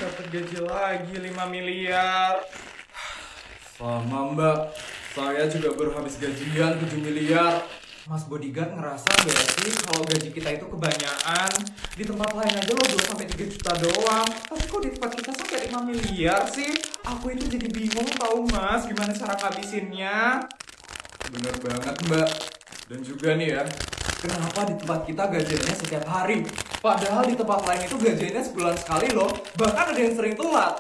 Dapat gaji lagi 5 miliar. Sama mbak, saya juga baru habis gajian 7 miliar. Mas bodyguard ngerasa gak sih kalau gaji kita itu kebanyakan? Di tempat lain aja lo 2-3 juta doang. Tapi kok di tempat kita sampai 5 miliar sih? Aku itu jadi bingung tau mas, gimana cara ngabisinnya? Bener banget mbak. Dan juga nih ya, kenapa di tempat kita gajiannya setiap hari? Padahal di tempat lain itu gajiannya sebulan sekali loh. Bahkan ada yang sering telat.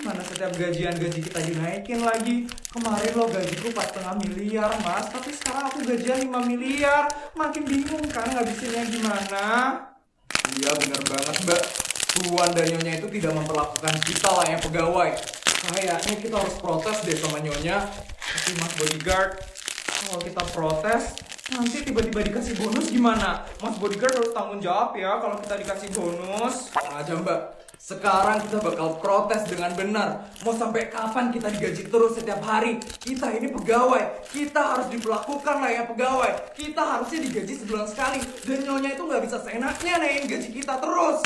Mana setiap gaji kita dinaikin lagi. Kemarin lo gajiku 4,5 miliar mas, tapi sekarang aku gajian 5 miliar. Makin bingung kan ngabisinnya gimana. Iya bener banget mbak. Tuan dan Nyonya itu tidak memperlakukan kita lah yang pegawai. Kayaknya kita harus protes deh sama Nyonya. Tapi mas bodyguard, kalau kita protes nanti tiba-tiba dikasih bonus gimana? Mas bodyguard harus tanggung jawab ya kalau kita dikasih bonus. Aja mbak. Sekarang kita bakal protes dengan benar. Mau sampai kapan kita digaji terus setiap hari? Kita ini pegawai. Kita harus diperlakukan lah yang pegawai. Kita harusnya digaji sebulan sekali. Dan Nyonya itu nggak bisa seenaknya naikin gaji kita terus.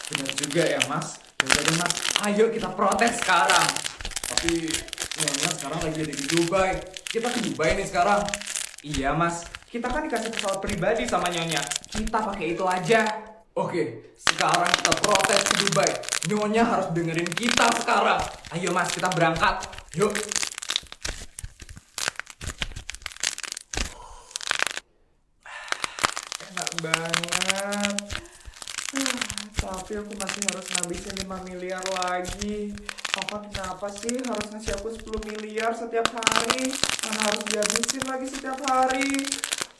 Benar juga ya mas. Jadi mas, ayo kita protes sekarang. Tapi Nyonya sekarang lagi ada di Dubai. Kita ke Dubai nih sekarang. Iya mas, kita kan dikasih pesawat pribadi sama Nyonya. Kita pakai itu aja. Oke, sekarang kita protes ke Dubai. Nyonya harus dengerin kita sekarang. Ayo mas, kita berangkat. Yuk. Enak banget. Tapi aku masih harus ngabisin 5 miliar lagi. Papa kenapa sih harus ngasih aku 10 miliar setiap hari? Mana harus dihabisin lagi setiap hari?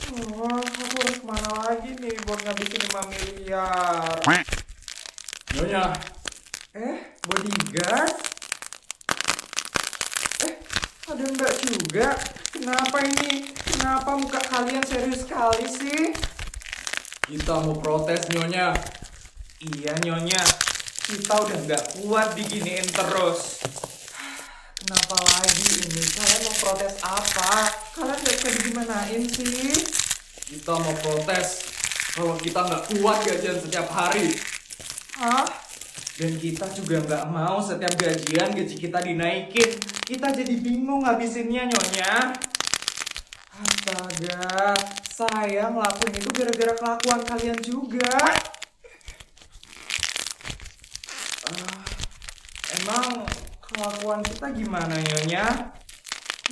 Aku harus kemana lagi nih buat ngabisin 5 miliar? Nyonya. Bodyguard? Ada mbak juga. Kenapa ini? Kenapa muka kalian serius sekali sih? Kita mau protes Nyonya. Iya Nyonya, kita udah nggak kuat diginiin terus. Kenapa lagi ini? Kalian mau protes apa? Kalian gak bisa digimanain sih? Kita mau protes kalau kita nggak kuat gajian setiap hari. Hah? Dan kita juga nggak mau setiap gaji kita dinaikin. Kita jadi bingung ngabisinnya Nyonya. Astaga, saya ngelakuin itu gara-gara kelakuan kalian juga. Emang kelakuan kita gimana Nyonya?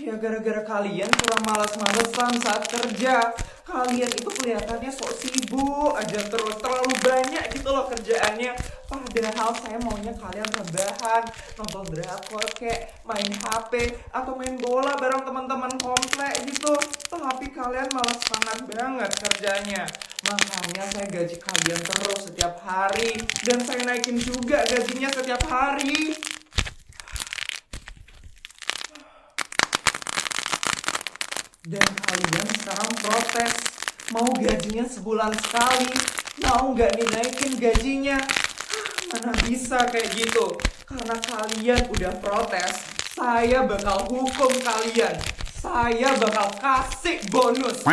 Ya gara-gara kalian kurang malas-malesan saat kerja. Kalian itu kelihatannya sok sibuk aja terus. Terlalu banyak gitu loh kerjaannya. Padahal saya maunya kalian rebahan, nonton drakor kek, main HP, atau main bola bareng teman-teman komplek gitu. Tapi kalian malah semangat banget kerjanya. Makanya saya gaji kalian terus setiap hari. Dan saya naikin juga gajinya setiap hari. Dan kalian sekarang protes. Mau gajinya sebulan sekali. Mau nggak dinaikin gajinya. Mana bisa kayak gitu. Karena kalian udah protes, saya bakal hukum kalian. Saya bakal kasih bonus.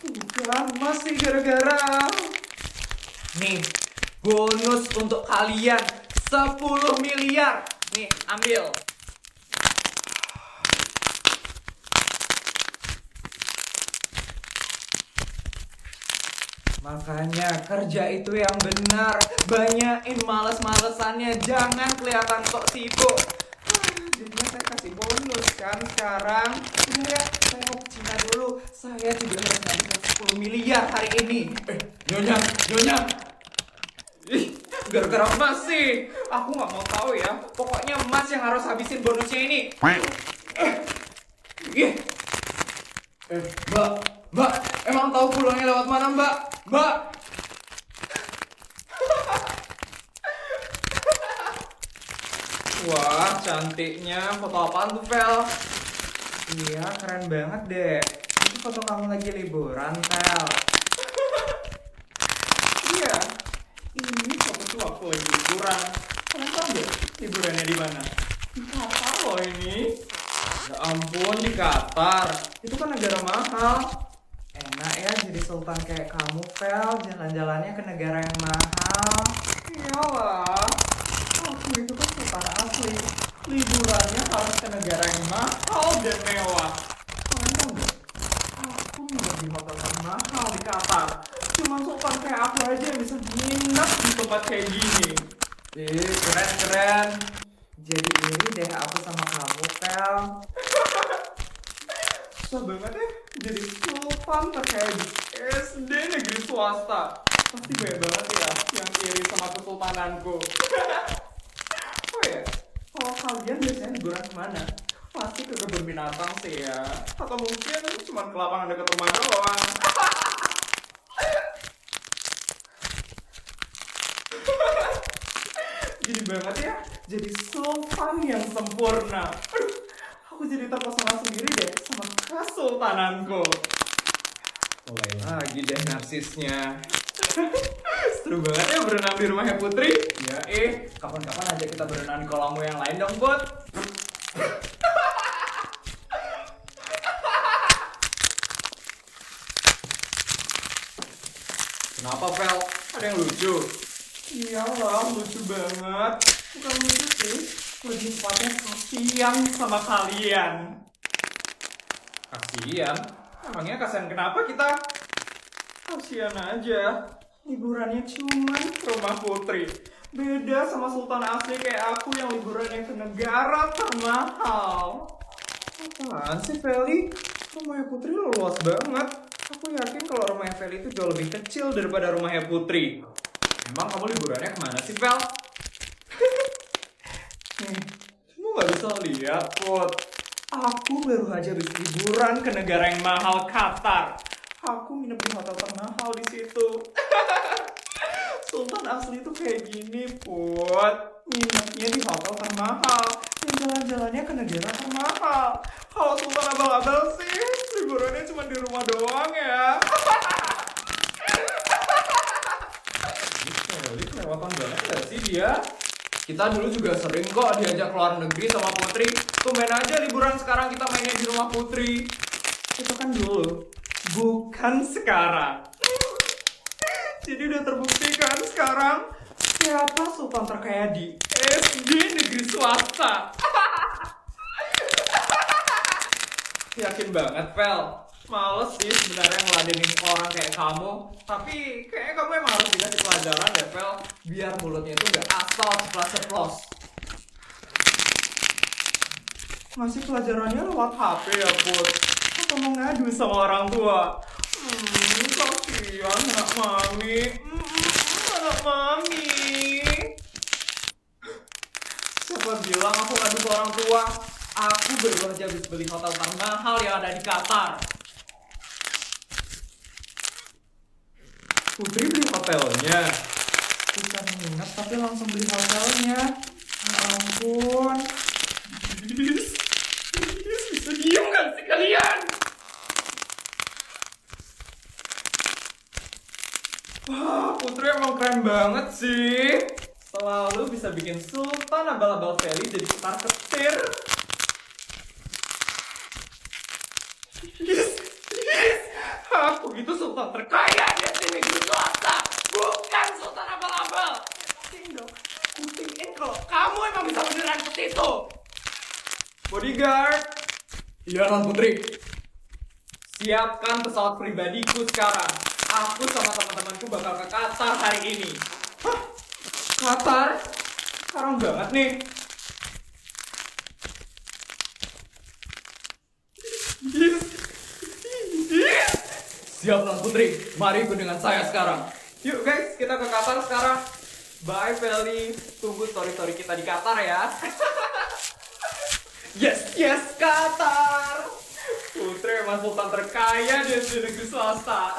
Bukan, masih gara-gara. Nih, bonus untuk kalian 10 miliar. Nih, ambil. Makanya kerja itu yang benar. Banyain males-malesannya. Jangan kelihatan sok sibuk. Jadinya saya kasih bonus kan sekarang. Udah ya, saya mau ke Cina dulu. Saya juga harus ngabisin 10 miliar hari ini. Nyonya. Ih, gara-gara emas sih. Aku nggak mau tahu ya. Pokoknya emas yang harus habisin bonusnya ini. Mbak, emang tahu pulangnya lewat mana Mbak? Mbak. Wah, cantiknya. Foto apaan tuh, Vel? Iya, keren banget deh. Itu foto kamu lagi liburan, Vel. Iya, ini foto tuh aku lagi liburan. Kalian tahu deh liburannya di mana? Di Qatar loh ini. Ya ampun, di Qatar. Itu kan negara mahal. Enak ya jadi jadi sultan kayak kamu, Vel, jalan-jalannya ke negara yang mahal. Iyalah, aku itu kan sultan asli. Liburannya harus ke negara yang mahal dan mewah. Kalian tahu nggak? Aku nginep di hotel termahal di Qatar. Cuma sultan kayak aku aja yang bisa nginep di tempat kayak gini. Keren. Jadi iri deh aku sama kamu, Vel. Susah banget ya jadi sultan terkaya di SD negeri swasta. Pasti banyak banget ya yang iri sama kesultananku. Oh ya, kalau kalian biasanya liburan kemana? Pasti ke kebun binatang sih ya. Atau mungkin cuma ke lapangan dekat rumah doang. Gini banget ya, jadi sultan yang sempurna. Aduh, aku jadi terpesona sendiri deh sama kesultananku. Mulai lagi deh narsisnya. Seru banget ya berenang di rumahnya Putri. Ya kapan-kapan aja kita berenang di kolammu yang lain dong, Put. Kenapa, Vel? Ada yang lucu? Iyalah, lucu banget. Bukan lucu sih, lebih tepatnya kasihan sama kalian. Kasian. Emangnya kasihan kenapa kita? Kasihan aja. Liburannya cuman ke rumah Putri. Beda sama sultan asli kayak aku yang liburannya ke negara termahal. Apaan sih, Feli? Rumahnya Putri lo luas banget. Aku yakin kalau rumahnya Feli itu jauh lebih kecil daripada rumahnya Putri. Emang kamu liburannya kemana sih, Vel? Kamu gak bisa lihat, Put. Aku baru aja habis liburan ke negara yang mahal, Qatar. Aku nginep di hotel termahal di situ. Sultan asli tuh kayak gini, Put. Nginepnya di hotel termahal dan jalan-jalannya ke negara termahal. Kalau Sultan abal-abal sih, liburannya cuma di rumah doang ya. Ini kelewatan banget gak sih dia? Kita dulu juga sering kok diajak keluar negeri sama Putri. Tumben aja liburan sekarang kita mainnya di rumah Putri. Itu kan dulu, bukan sekarang. Jadi udah terbukti kan sekarang siapa sultan terkaya di SD negeri swasta. Yakin banget, Vel. Males sih sebenarnya ngeladenin orang kayak kamu. Tapi kayaknya kamu emang harus dikasih pelajaran ya, Vel. Biar mulutnya itu gak asal ceplas-ceplos. Ngasih pelajarannya lewat HP ya, Put. Atau mau ngadu sama orang tua. Kasihan anak mami. Anak mami. Siapa bilang aku ngadu ke orang tua? Aku baru aja habis beli hotel termahal yang ada di Qatar. Putri beli hotelnya. Bukan nginep tapi langsung beli hotelnya. Ya ampun. Bisa diem gak sih kalian? Wah, Putri emang keren banget sih. Selalu bisa bikin sultan abal-abal Feli jadi ketar-ketir. Aku itu sultan terkaya di sini negeri swasta, bukan sultan abal-abal. Pastiin dong, buktiin kalau kamu emang bisa beneran ke situ. Bodyguard. Iya, non Putri. Siapkan pesawat pribadiku sekarang. Aku sama teman-temanku bakal ke Qatar hari ini. Hah? Qatar? Sekarang banget nih. Siap, non Putri. Mari ikut dengan saya sekarang. Yuk guys, kita ke Qatar sekarang. Bye Feli. Tunggu story-story kita di Qatar ya. Yes, Qatar. Putri emang sultan terkaya di negeri swasta.